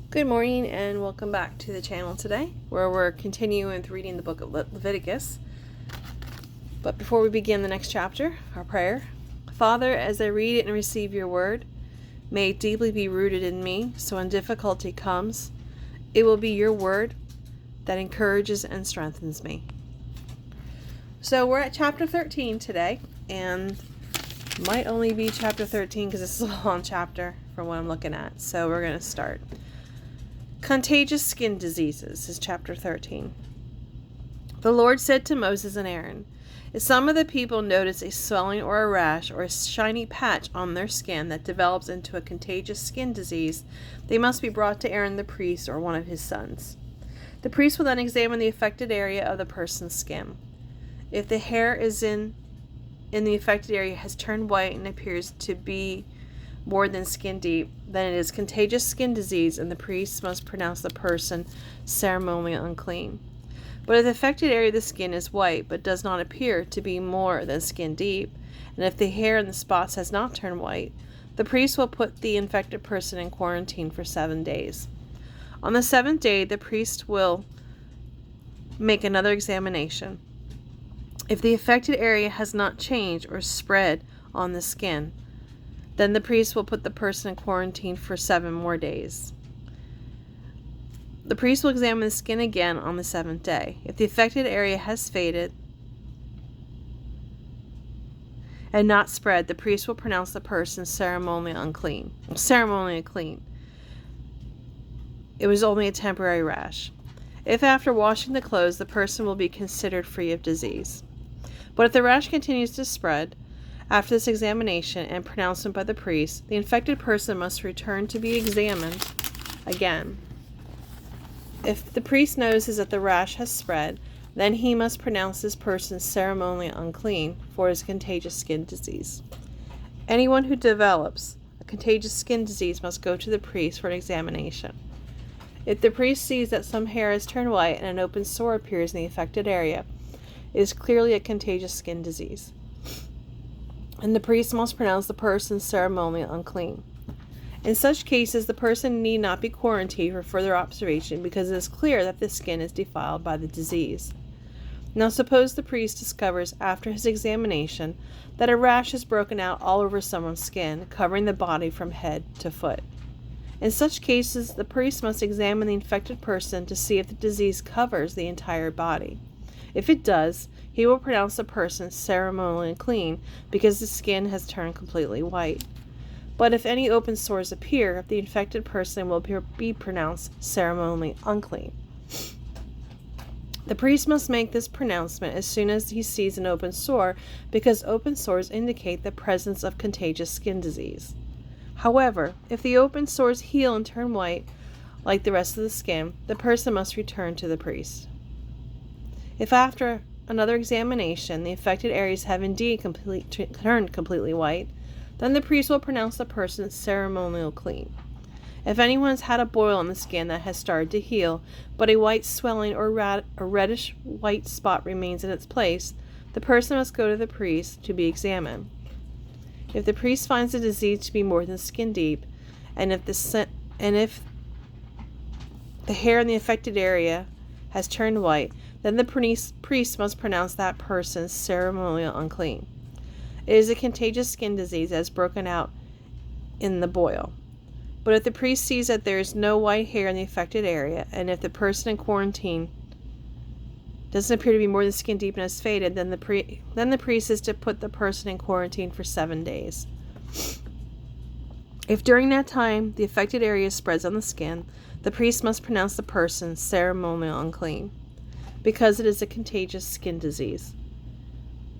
Good morning and welcome back to the channel today, where we're continuing with reading the book of Leviticus. But before we begin the next chapter, our prayer. Father, as I read it and receive your word, may it deeply be rooted in me, so when difficulty comes, it will be your word that encourages and strengthens me. So we're at chapter 13 today, and might only be chapter 13 because this is a long chapter from what I'm looking at. So we're going to start. Contagious skin diseases is chapter 13. The Lord said to Moses and Aaron, if some of the people notice a swelling or a rash or a shiny patch on their skin that develops into a contagious skin disease, they must be brought to Aaron the priest or one of his sons. The priest will then examine the affected area of the person's skin. If the hair is in the affected area has turned white and appears to be more than skin deep, then it is contagious skin disease, and the priest must pronounce the person ceremonially unclean. But if the affected area of the skin is white but does not appear to be more than skin deep, and if the hair in the spots has not turned white, the priest will put the infected person in quarantine for 7 days. On the 7th day, the priest will make another examination. If the affected area has not changed or spread on the skin, then the priest will put the person in quarantine for 7 more days. The priest will examine the skin again on the 7th day. If the affected area has faded and not spread, the priest will pronounce the person ceremonially clean. It was only a temporary rash. If after washing the clothes, the person will be considered free of disease. But if the rash continues to spread, after this examination and pronouncement by the priest, the infected person must return to be examined again. If the priest notices that the rash has spread, then he must pronounce this person ceremonially unclean, for his contagious skin disease. Anyone who develops a contagious skin disease must go to the priest for an examination. If the priest sees that some hair has turned white and an open sore appears in the affected area, it is clearly a contagious skin disease, and the priest must pronounce the person ceremonially unclean. In such cases, the person need not be quarantined for further observation because it is clear that the skin is defiled by the disease. Now suppose the priest discovers after his examination that a rash has broken out all over someone's skin, covering the body from head to foot. In such cases, the priest must examine the infected person to see if the disease covers the entire body. If it does, he will pronounce the person ceremonially clean because the skin has turned completely white. But if any open sores appear, the infected person will be pronounced ceremonially unclean. The priest must make this pronouncement as soon as he sees an open sore, because open sores indicate the presence of contagious skin disease. However, if the open sores heal and turn white, like the rest of the skin, the person must return to the priest. If after another examination the affected areas have indeed turned completely white, then the priest will pronounce the person ceremonially clean. If anyone has had a boil on the skin that has started to heal, but a white swelling or a reddish white spot remains in its place, the person must go to the priest to be examined. If the priest finds the disease to be more than skin deep, and if the hair in the affected area has turned white, then the priest must pronounce that person ceremonially unclean. It is a contagious skin disease that has broken out in the boil. But if the priest sees that there is no white hair in the affected area, and if the person in quarantine doesn't appear to be more than skin deep and has faded, then the priest is to put the person in quarantine for 7 days. If during that time the affected area spreads on the skin, the priest must pronounce the person ceremonially unclean, because it is a contagious skin disease.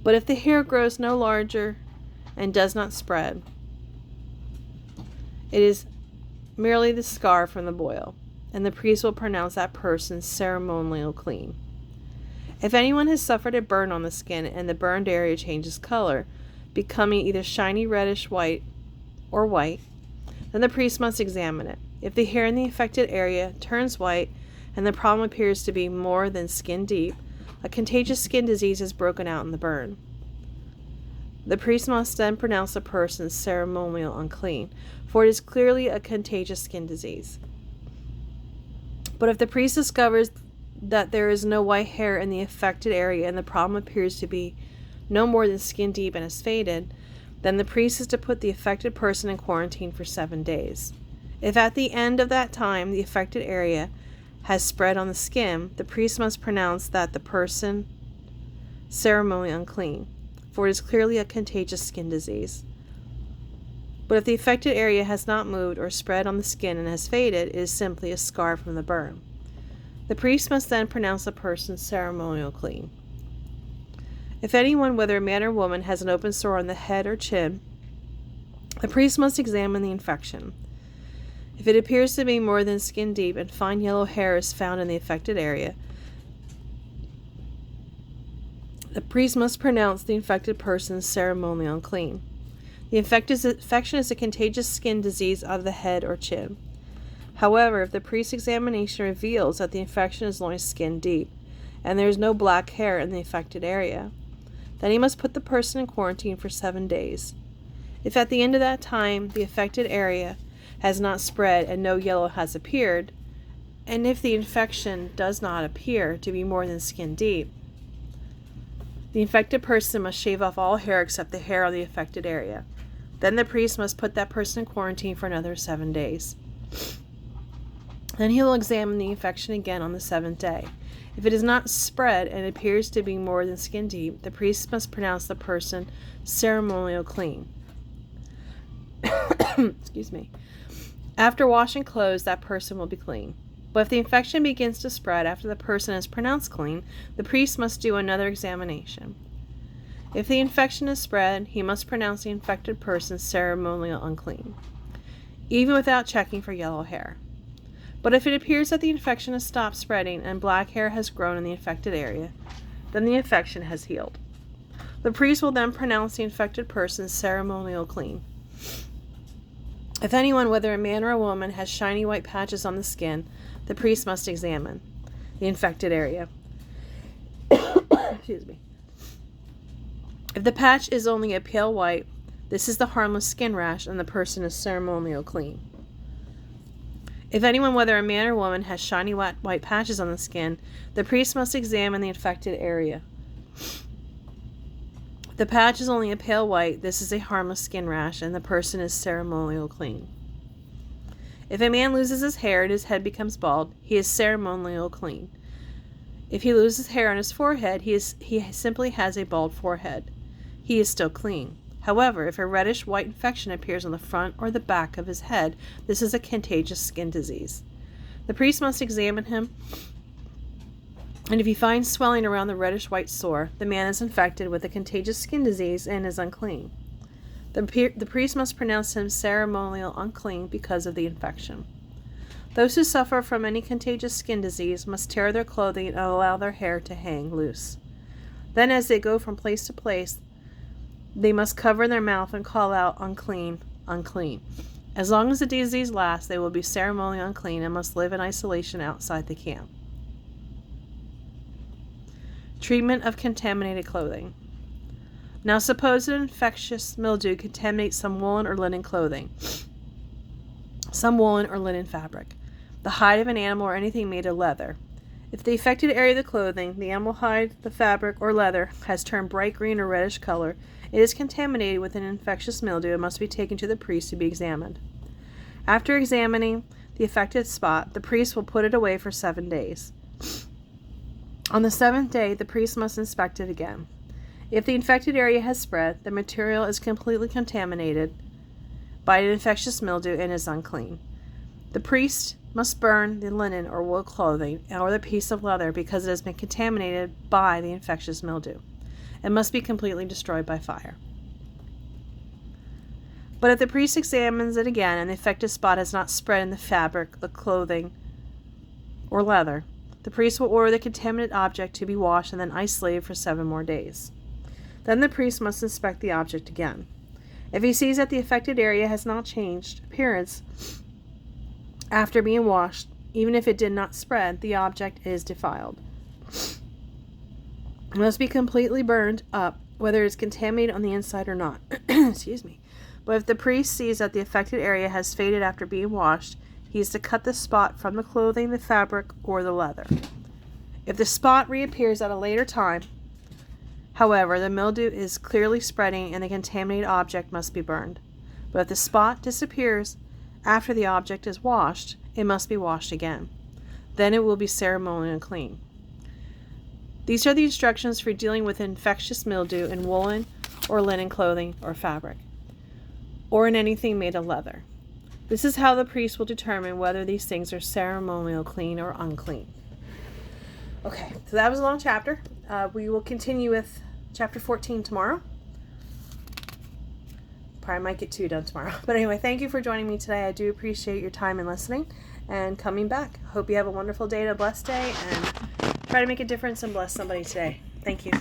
But if the hair grows no larger and does not spread, it is merely the scar from the boil, and the priest will pronounce that person ceremonially clean. If anyone has suffered a burn on the skin and the burned area changes color, becoming either shiny reddish white or white, then the priest must examine it. If the hair in the affected area turns white and the problem appears to be more than skin deep, a contagious skin disease has broken out in the burn. The priest must then pronounce the person ceremonially unclean, for it is clearly a contagious skin disease. But if the priest discovers that there is no white hair in the affected area and the problem appears to be no more than skin deep and has faded, then the priest is to put the affected person in quarantine for 7 days. If at the end of that time the affected area has spread on the skin, the priest must pronounce that the person ceremonially unclean, for it is clearly a contagious skin disease. But if the affected area has not moved or spread on the skin and has faded, it is simply a scar from the burn. The priest must then pronounce the person ceremonially clean. If anyone, whether a man or woman, has an open sore on the head or chin, the priest must examine the infection. If it appears to be more than skin deep and fine yellow hair is found in the affected area, the priest must pronounce the infected person ceremonially unclean. The infection is a contagious skin disease of the head or chin. However, if the priest's examination reveals that the infection is only skin deep and there is no black hair in the affected area, then he must put the person in quarantine for 7 days. If at the end of that time the affected area has not spread and no yellow has appeared, and if the infection does not appear to be more than skin deep, the infected person must shave off all hair except the hair on the affected area. Then the priest must put that person in quarantine for another 7 days. Then he will examine the infection again on the 7th day. If it is not spread and appears to be more than skin deep, the priest must pronounce the person ceremonially clean. Excuse me. After washing clothes, that person will be clean. But if the infection begins to spread after the person is pronounced clean, the priest must do another examination. If the infection is spread, he must pronounce the infected person ceremonially unclean, even without checking for yellow hair. But if it appears that the infection has stopped spreading and black hair has grown in the infected area, then the infection has healed. The priest will then pronounce the infected person ceremonially clean. If anyone, whether a man or a woman, has shiny white patches on the skin, the priest must examine the infected area. Excuse me. If the patch is only a pale white, this is the harmless skin rash and the person is ceremonially clean. If anyone, whether a man or woman, has shiny white patches on the skin, the priest must examine the infected area. If the patch is only a pale white, this is a harmless skin rash and the person is ceremonially clean. If a man loses his hair and his head becomes bald, he is ceremonially clean. If he loses hair on his forehead, he simply has a bald forehead. He is still clean. However, if a reddish-white infection appears on the front or the back of his head, this is a contagious skin disease. The priest must examine him, and if he finds swelling around the reddish-white sore, the man is infected with a contagious skin disease and is unclean. The priest must pronounce him ceremonially unclean because of the infection. Those who suffer from any contagious skin disease must tear their clothing and allow their hair to hang loose. Then, as they go from place to place, they must cover their mouth and call out, "Unclean, unclean." As long as the disease lasts, they will be ceremonially unclean and must live in isolation outside the camp. Treatment of contaminated clothing. Now suppose an infectious mildew contaminates some woolen or linen clothing, some woolen or linen fabric, the hide of an animal, or anything made of leather. If the affected area of the clothing, the animal hide, the fabric, or leather, has turned bright green or reddish color, it is contaminated with an infectious mildew and must be taken to the priest to be examined. After examining the affected spot, the priest will put it away for 7 days. On the 7th day, the priest must inspect it again. If the infected area has spread, the material is completely contaminated by an infectious mildew and is unclean. The priest must burn the linen or wool clothing or the piece of leather because it has been contaminated by the infectious mildew. It must be completely destroyed by fire. But if the priest examines it again and the affected spot has not spread in the fabric, the clothing, or leather, the priest will order the contaminated object to be washed and then isolated for 7 more days. Then the priest must inspect the object again. If he sees that the affected area has not changed appearance after being washed, even if it did not spread, the object is defiled. It must be completely burned up, whether it is contaminated on the inside or not. Excuse me. But if the priest sees that the affected area has faded after being washed, He is to cut the spot from the clothing, the fabric, or the leather. If the spot reappears at a later time, however, the mildew is clearly spreading and the contaminated object must be burned. But if the spot disappears after the object is washed, it must be washed again. Then it will be ceremonially clean. These are the instructions for dealing with infectious mildew in woolen or linen clothing or fabric, or in anything made of leather. This is how the priest will determine whether these things are ceremonial clean or unclean. Okay, so that was a long chapter. We will continue with chapter 14 tomorrow. Probably might get 2 done tomorrow. But anyway, thank you for joining me today. I do appreciate your time and listening and coming back. Hope you have a wonderful day and a blessed day, and try to make a difference and bless somebody today. Thank you.